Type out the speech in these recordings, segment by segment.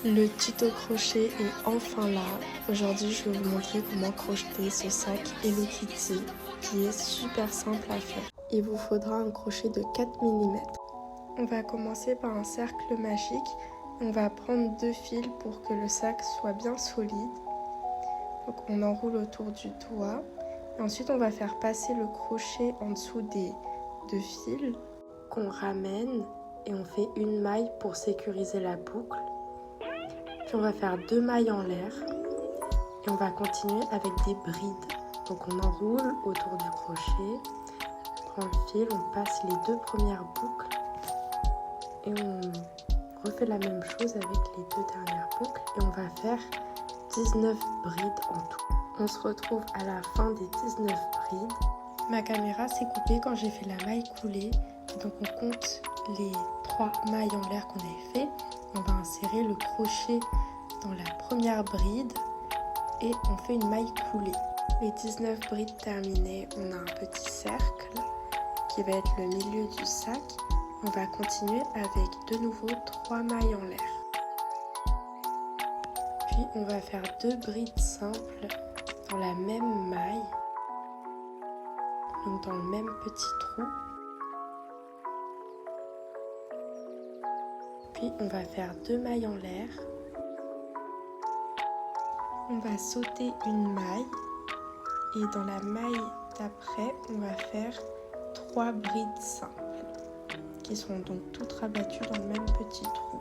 Le tuto crochet est enfin là. Aujourd'hui, je vais vous montrer comment crocheter ce sac Hello Kitty qui est super simple à faire. Il vous faudra un crochet de 4 mm. On va commencer par un cercle magique. On va prendre 2 fils pour que le sac soit bien solide. Donc on enroule autour du doigt. Et ensuite, on va faire passer le crochet en dessous des 2 fils qu'on ramène et on fait une maille pour sécuriser la boucle. Puis on va faire 2 mailles en l'air et on va continuer avec des brides. Donc on enroule autour du crochet, on prend le fil, on passe les 2 premières boucles et on refait la même chose avec les 2 dernières boucles et on va faire 19 brides en tout. On se retrouve à la fin des 19 brides. Ma caméra s'est coupée quand j'ai fait la maille coulée. Donc on compte les 3 mailles en l'air qu'on avait fait. On va insérer le crochet dans la première bride et on fait une maille coulée. Les 19 brides terminées, on a un petit cercle qui va être le milieu du sac. On va continuer avec de nouveau 3 mailles en l'air. Puis on va faire 2 brides simples dans la même maille, donc dans le même petit trou. Puis on va faire 2 mailles en l'air. On va sauter une maille et dans la maille d'après, on va faire 3 brides simples qui sont donc toutes rabattues dans le même petit trou.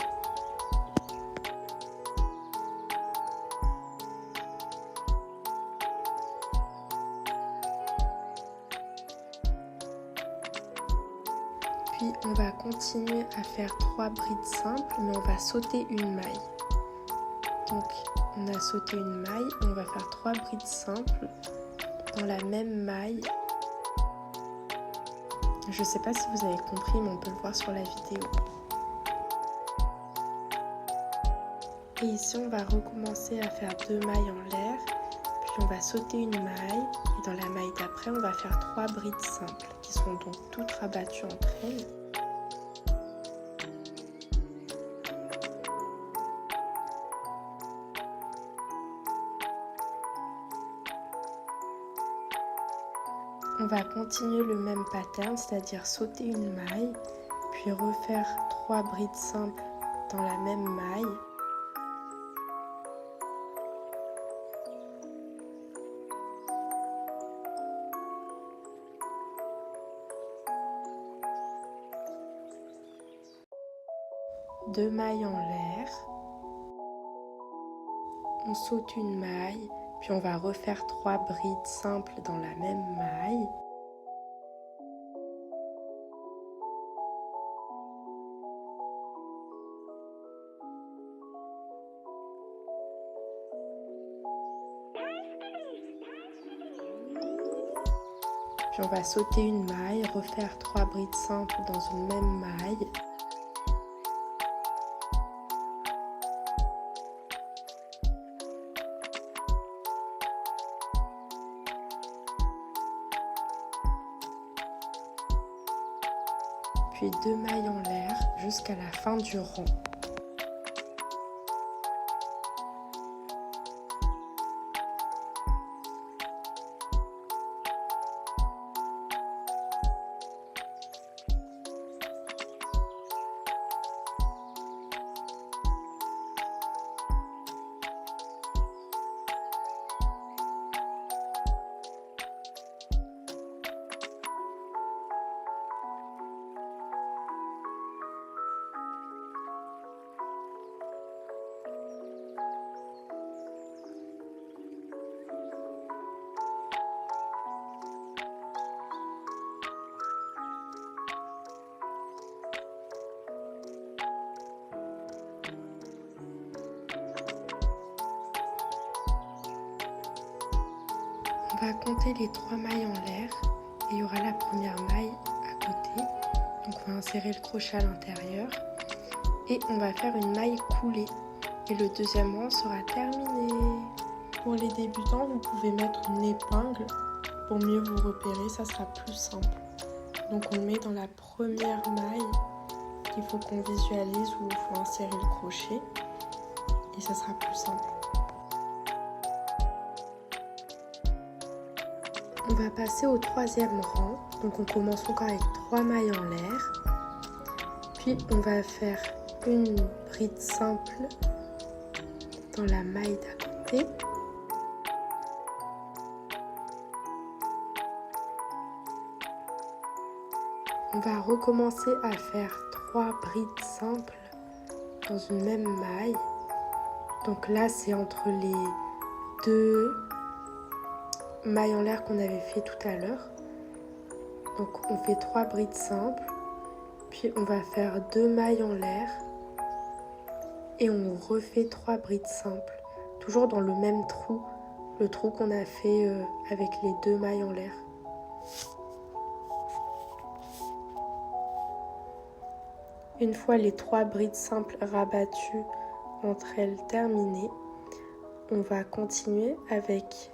Puis on va continuer à faire 3 brides simples, mais on va sauter une maille. Donc on a sauté une maille, on va faire 3 brides simples dans la même maille. Je ne sais pas si vous avez compris, mais on peut le voir sur la vidéo. Et ici on va recommencer à faire 2 mailles en l'air, puis on va sauter une maille, et dans la maille d'après on va faire 3 brides simples, qui sont donc toutes rabattues entre elles. On va continuer le même pattern, c'est-à-dire sauter une maille, puis refaire 3 brides simples dans la même maille. Deux mailles en l'air. On saute une maille, puis on va refaire 3 brides simples dans la même maille. Puis on va sauter une maille, refaire 3 brides simples dans une même maille. Puis 2 mailles en l'air jusqu'à la fin du rang. On va compter les 3 mailles en l'air et il y aura la première maille à côté. Donc on va insérer le crochet à l'intérieur et on va faire une maille coulée. Et le deuxième rang sera terminé. Pour les débutants, vous pouvez mettre une épingle pour mieux vous repérer, ça sera plus simple. Donc on le met dans la première maille qu'il faut qu'on visualise où il faut insérer le crochet. et ça sera plus simple. On va passer au troisième rang, donc on commence encore avec 3 mailles en l'air, puis on va faire une bride simple dans la maille d'à côté. On va recommencer à faire 3 brides simples dans une même maille. Donc là, c'est entre les 2 mailles en l'air qu'on avait fait tout à l'heure. Donc on fait 3 brides simples, puis on va faire 2 mailles en l'air et on refait 3 brides simples, toujours dans le même trou, le trou qu'on a fait avec les 2 mailles en l'air. Une fois les 3 brides simples rabattues entre elles terminées, on va continuer avec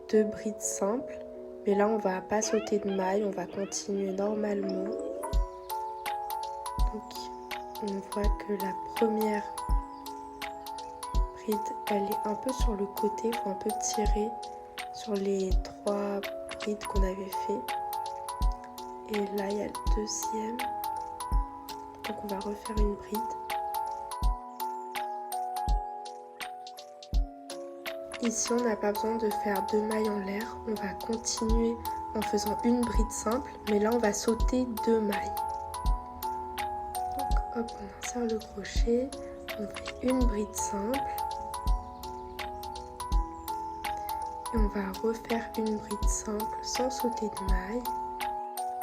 2 brides simples, mais là on va pas sauter de maille, on va continuer normalement. Donc on voit que la première bride elle est un peu sur le côté, il faut un peu tirer sur les 3 brides qu'on avait fait. Et là il y a le deuxième. Donc on va refaire une bride. Ici on n'a pas besoin de faire 2 mailles en l'air, on va continuer en faisant une bride simple, mais là on va sauter 2 mailles. Donc hop, on insère le crochet, on fait une bride simple, et on va refaire une bride simple sans sauter de maille.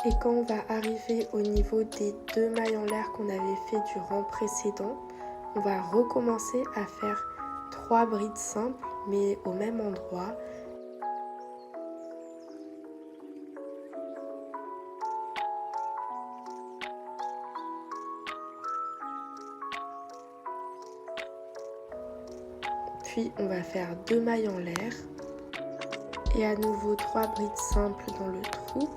Et quand on va arriver au niveau des 2 mailles en l'air qu'on avait fait du rang précédent, on va recommencer à faire 3 brides simples, mais au même endroit. Puis on va faire 2 mailles en l'air. Et à nouveau 3 brides simples dans le trou.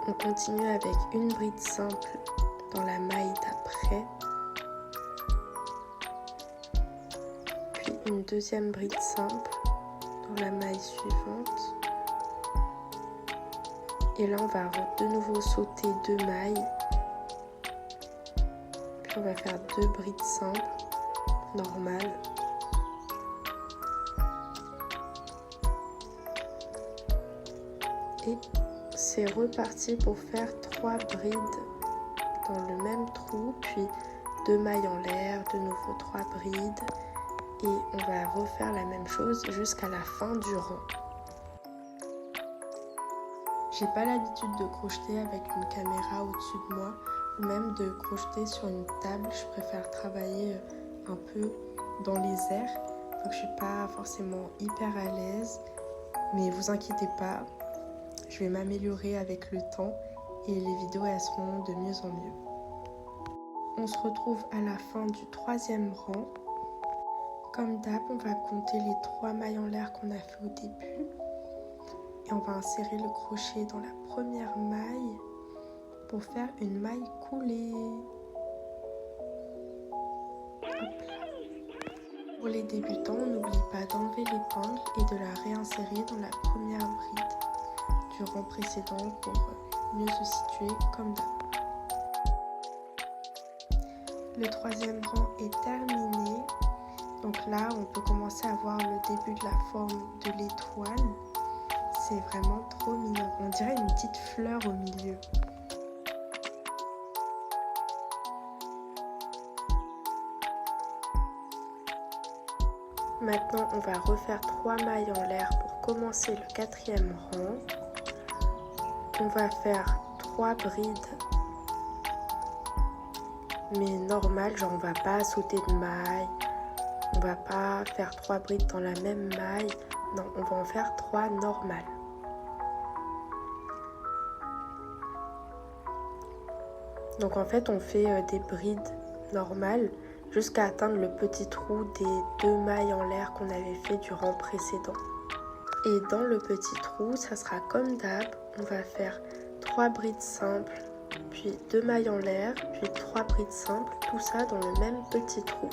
On continue avec une bride simple dans la maille d'après, puis une deuxième bride simple dans la maille suivante. Et là on va de nouveau sauter 2 mailles, puis on va faire 2 brides simples normales. Et c'est reparti pour faire 3 brides dans le même trou, puis 2 mailles en l'air, de nouveau 3 brides, et on va refaire la même chose jusqu'à la fin du rang. J'ai pas l'habitude de crocheter avec une caméra au-dessus de moi, ou même de crocheter sur une table. Je préfère travailler un peu dans les airs, donc je suis pas forcément hyper à l'aise, mais vous inquiétez pas. Je vais m'améliorer avec le temps et les vidéos elles seront de mieux en mieux. On se retrouve à la fin du 3e rang. Comme d'hab, on va compter les 3 mailles en l'air qu'on a fait au début. Et on va insérer le crochet dans la première maille pour faire une maille coulée. Hop là. Pour les débutants, on n'oublie pas d'enlever l'épingle et de la réinsérer dans la première bride du rang précédent pour mieux se situer comme d'hab. Le 3e rang est terminé. Donc là, on peut commencer à voir le début de la forme de l'étoile. C'est vraiment trop mignon. On dirait une petite fleur au milieu. Maintenant, on va refaire 3 mailles en l'air pour commencer le 4e rang. On va faire 3 brides, mais normales, genre on va pas sauter de maille, on va pas faire 3 brides dans la même maille, non, on va en faire 3 normales. Donc en fait, on fait des brides normales jusqu'à atteindre le petit trou des 2 mailles en l'air qu'on avait fait du rang précédent. Et dans le petit trou, ça sera comme d'hab, on va faire 3 brides simples, puis 2 mailles en l'air, puis 3 brides simples, tout ça dans le même petit trou.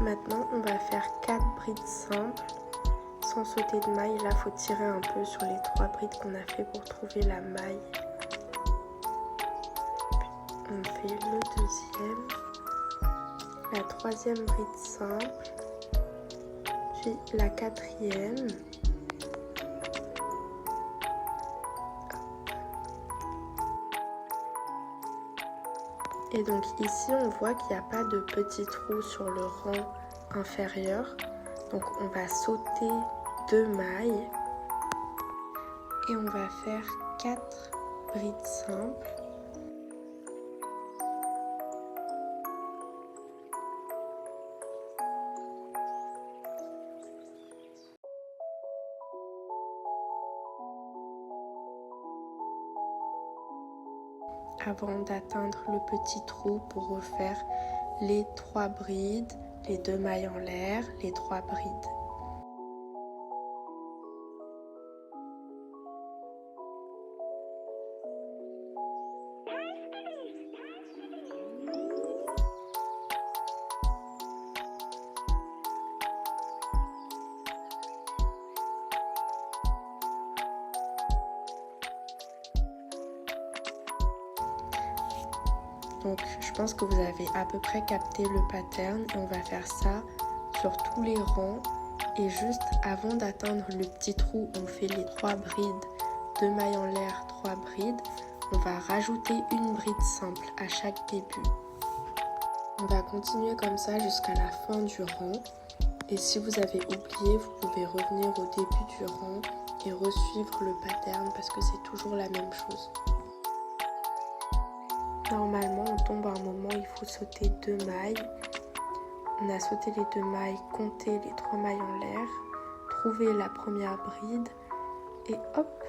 Maintenant, on va faire 4 brides simples sans sauter de maille. Là, il faut tirer un peu sur les 3 brides qu'on a fait pour trouver la maille. On fait le deuxième, la troisième bride simple, puis la quatrième. Et donc ici, on voit qu'il n'y a pas de petit trou sur le rang inférieur. Donc on va sauter 2 mailles et on va faire 4 brides simples. Avant d'atteindre le petit trou pour refaire les 3 brides, les 2 mailles en l'air, les 3 brides. Donc je pense que vous avez à peu près capté le pattern et on va faire ça sur tous les rangs. Et juste avant d'atteindre le petit trou, on fait les 3 brides, 2 mailles en l'air, 3 brides. On va rajouter une bride simple à chaque début. On va continuer comme ça jusqu'à la fin du rang. Et si vous avez oublié, vous pouvez revenir au début du rang et resuivre le pattern parce que c'est toujours la même chose. Normalement, on tombe à un moment, il faut sauter 2 mailles. On a sauté les 2 mailles, compté les 3 mailles en l'air, trouvé la première bride et hop,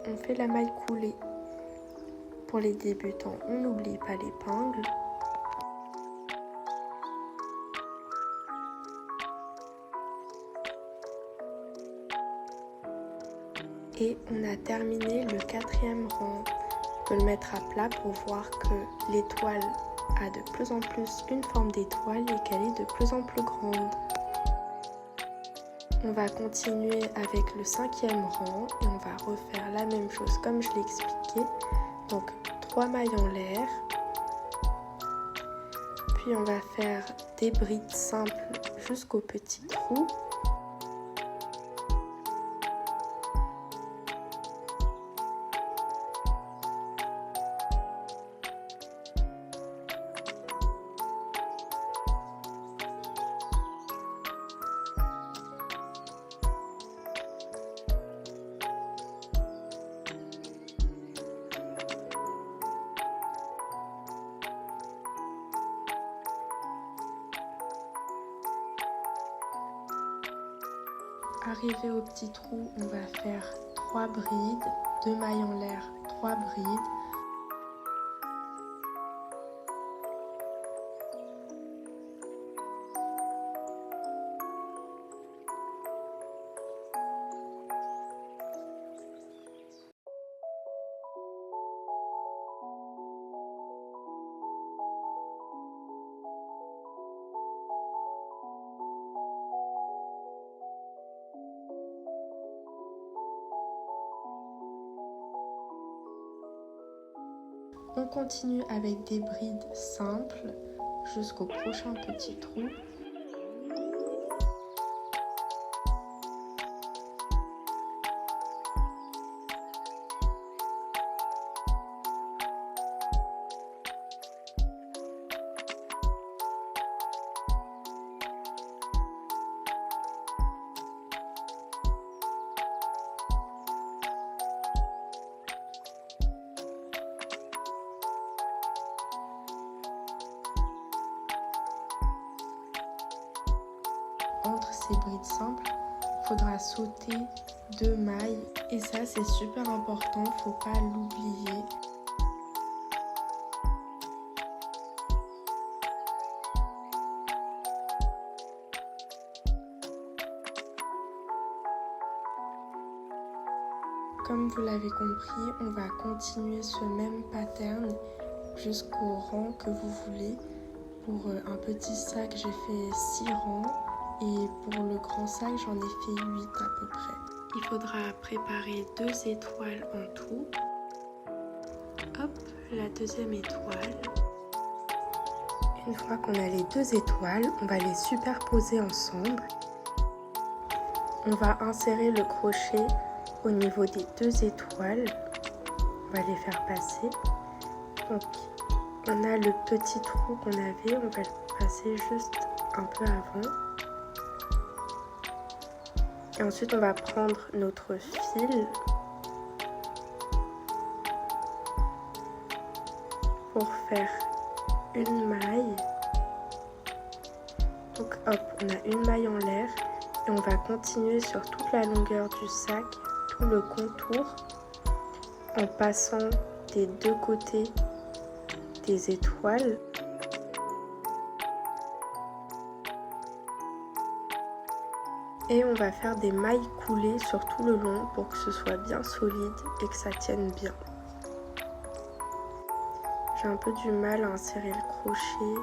on fait la maille coulée. Pour les débutants, on n'oublie pas l'épingle. Et on a terminé le 4e rang. On peut le mettre à plat pour voir que l'étoile a de plus en plus une forme d'étoile et qu'elle est de plus en plus grande. On va continuer avec le 5e rang et on va refaire la même chose comme je l'ai expliqué. Donc 3 mailles en l'air, puis on va faire des brides simples jusqu'au petit trou. Arrivé au petit trou, on va faire 3 brides, 2 mailles en l'air, 3 brides. On continue avec des brides simples jusqu'au prochain petit trou. ces brides simples, il faudra sauter 2 mailles et ça c'est super important, faut pas l'oublier. Comme vous l'avez compris, on va continuer ce même pattern jusqu'au rang que vous voulez. Pour un petit sac, j'ai fait 6 rangs et pour le grand sac, j'en ai fait 8 à peu près. Il faudra préparer 2 étoiles en tout. Hop, la deuxième étoile. Une fois qu'on a les 2 étoiles, on va les superposer ensemble. On va insérer le crochet au niveau des 2 étoiles. On va les faire passer. Donc, on a le petit trou qu'on avait, on va le passer juste un peu avant. Et ensuite, on va prendre notre fil pour faire une maille. Donc hop, on a une maille en l'air et on va continuer sur toute la longueur du sac, tout le contour, en passant des 2 côtés des étoiles. Et on va faire des mailles coulées sur tout le long pour que ce soit bien solide et que ça tienne bien. J'ai un peu du mal à insérer le crochet,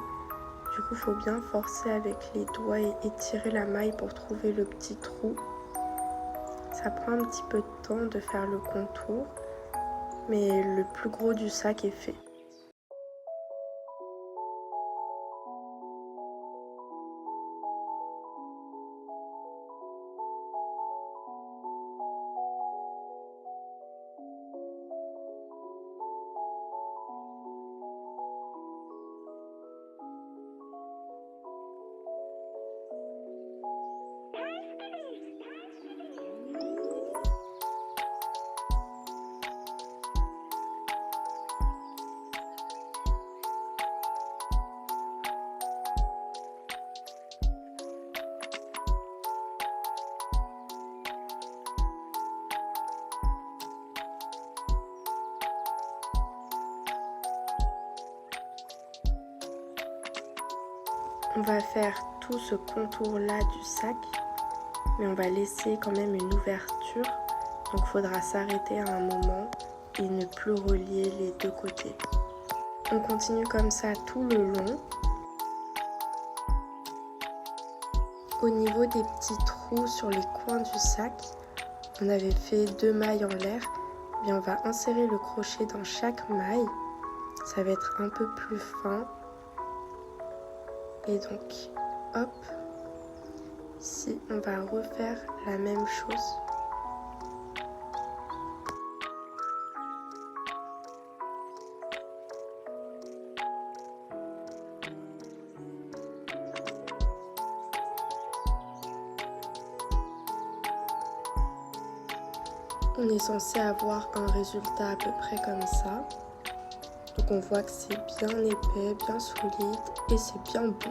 du coup il faut bien forcer avec les doigts et étirer la maille pour trouver le petit trou. Ça prend un petit peu de temps de faire le contour, mais le plus gros du sac est fait. On va faire tout ce contour-là du sac, mais on va laisser quand même une ouverture. Donc il faudra s'arrêter à un moment et ne plus relier les 2 côtés. On continue comme ça tout le long. Au niveau des petits trous sur les coins du sac, on avait fait 2 mailles en l'air. Bien, on va insérer le crochet dans chaque maille. Ça va être un peu plus fin. Et donc, hop, ici, on va refaire la même chose. On est censé avoir un résultat à peu près comme ça. Donc on voit que c'est bien épais, bien solide et c'est bien beau.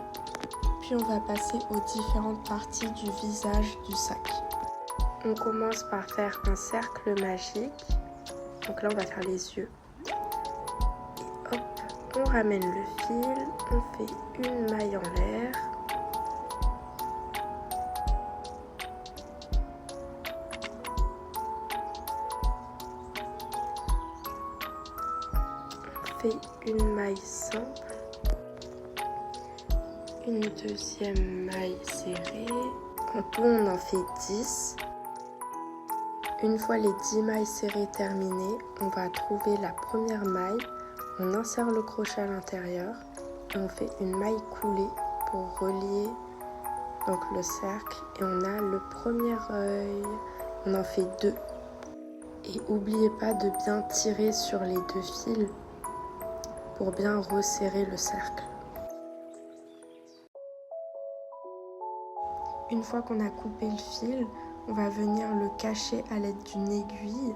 Puis on va passer aux différentes parties du visage du sac. On commence par faire un cercle magique. Donc là on va faire les yeux. Et hop, on ramène le fil, on fait une maille en l'air. Fait une maille simple, une deuxième maille serrée, en tout on en fait 10. Une fois les 10 mailles serrées terminées, on va trouver la première maille, on insère le crochet à l'intérieur et on fait une maille coulée pour relier donc le cercle et on a le premier œil, on en fait 2. Et n'oubliez pas de bien tirer sur les 2 fils pour bien resserrer le cercle. Une fois qu'on a coupé le fil, on va venir le cacher à l'aide d'une aiguille.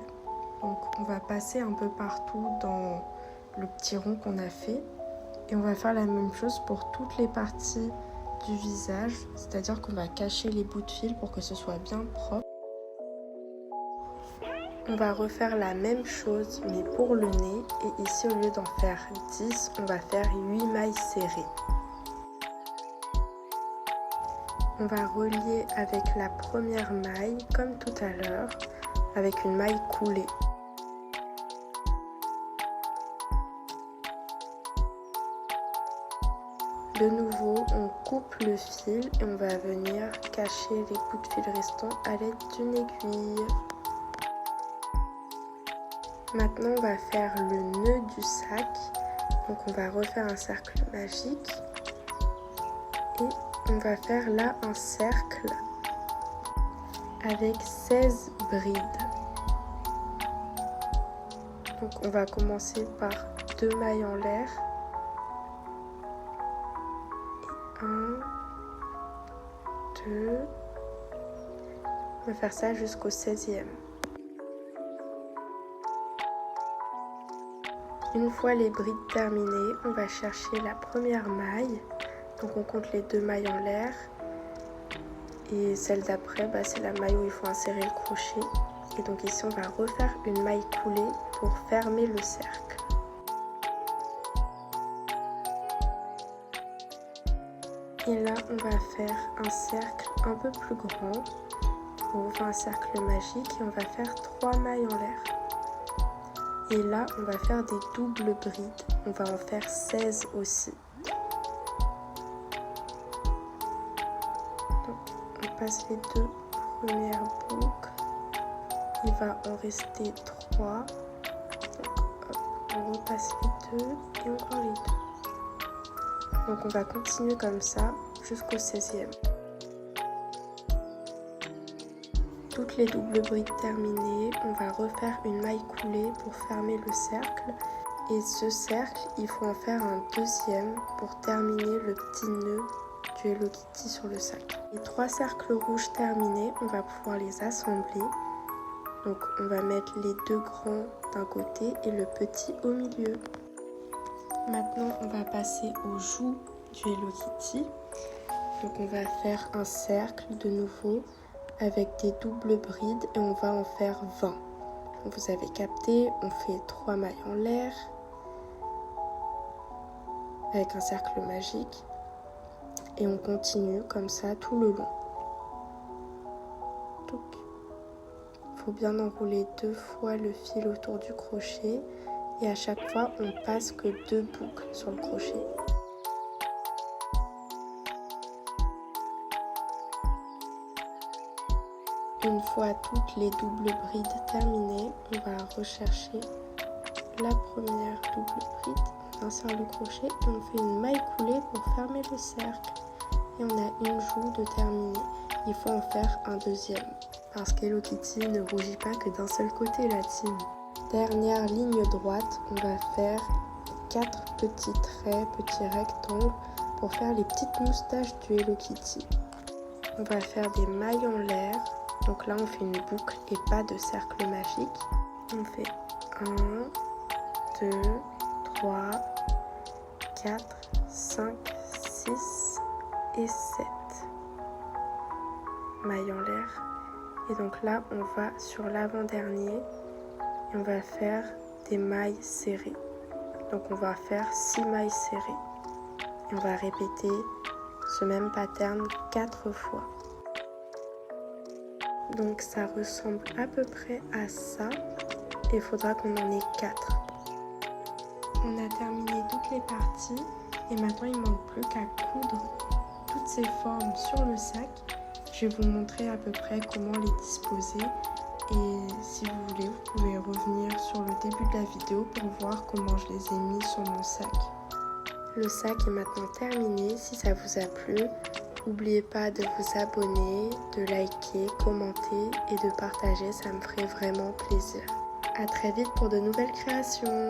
Donc on va passer un peu partout dans le petit rond qu'on a fait. Et on va faire la même chose pour toutes les parties du visage, c'est-à-dire qu'on va cacher les bouts de fil pour que ce soit bien propre. On va refaire la même chose mais pour le nez et ici au lieu d'en faire 10, on va faire 8 mailles serrées. On va relier avec la première maille comme tout à l'heure avec une maille coulée. De nouveau, on coupe le fil et on va venir cacher les bouts de fil restants à l'aide d'une aiguille. Maintenant, on va faire le nœud du sac. Donc, on va refaire un cercle magique. Et on va faire là un cercle avec 16 brides. Donc, on va commencer par 2 mailles en l'air. 1, 2. On va faire ça jusqu'au 16e. Une fois les brides terminées, on va chercher la première maille. Donc on compte les 2 mailles en l'air. Et celle d'après, c'est la maille où il faut insérer le crochet. Et donc ici, on va refaire une maille coulée pour fermer le cercle. Et là, on va faire un cercle un peu plus grand. On fait un cercle magique et on va faire 3 mailles en l'air. Et là, on va faire des doubles brides. On va en faire 16 aussi. Donc, on passe les 2 premières boucles. Il va en rester 3. Donc, hop, on repasse les 2 et encore les 2. Donc, on va continuer comme ça jusqu'au 16e. Toutes les doubles brides terminées, on va refaire une maille coulée pour fermer le cercle. Et ce cercle, il faut en faire un deuxième pour terminer le petit nœud du Hello Kitty sur le sac. Les 3 cercles rouges terminés, on va pouvoir les assembler. Donc on va mettre les 2 grands d'un côté et le petit au milieu. Maintenant, on va passer aux joues du Hello Kitty. Donc on va faire un cercle de nouveau avec des doubles brides et on va en faire 20. Donc vous avez capté, on fait 3 mailles en l'air avec un cercle magique et on continue comme ça tout le long. Donc, il faut bien enrouler 2 fois le fil autour du crochet et à chaque fois on passe que 2 boucles sur le crochet. Une fois toutes les doubles brides terminées, on va rechercher la première double bride, on insère le crochet et on fait une maille coulée pour fermer le cercle. Et on a une joue de terminée. Il faut en faire un deuxième parce qu'Hello Kitty ne rougit pas que d'un seul côté la team. Dernière ligne droite, on va faire 4 petits traits, petits rectangles pour faire les petites moustaches du Hello Kitty. On va faire des mailles en l'air. Donc là, on fait une boucle et pas de cercle magique. On fait 1, 2, 3, 4, 5, 6 et 7 mailles en l'air. Et donc là, on va sur l'avant-dernier et on va faire des mailles serrées. Donc on va faire 6 mailles serrées. Et on va répéter ce même pattern 4 fois. Donc ça ressemble à peu près à ça et il faudra qu'on en ait 4. On a terminé toutes les parties et maintenant il ne manque plus qu'à coudre toutes ces formes sur le sac. Je vais vous montrer à peu près comment les disposer et si vous voulez vous pouvez revenir sur le début de la vidéo pour voir comment je les ai mis sur mon sac. Le sac est maintenant terminé. Si ça vous a plu, n'oubliez pas de vous abonner, de liker, commenter et de partager, ça me ferait vraiment plaisir. À très vite pour de nouvelles créations.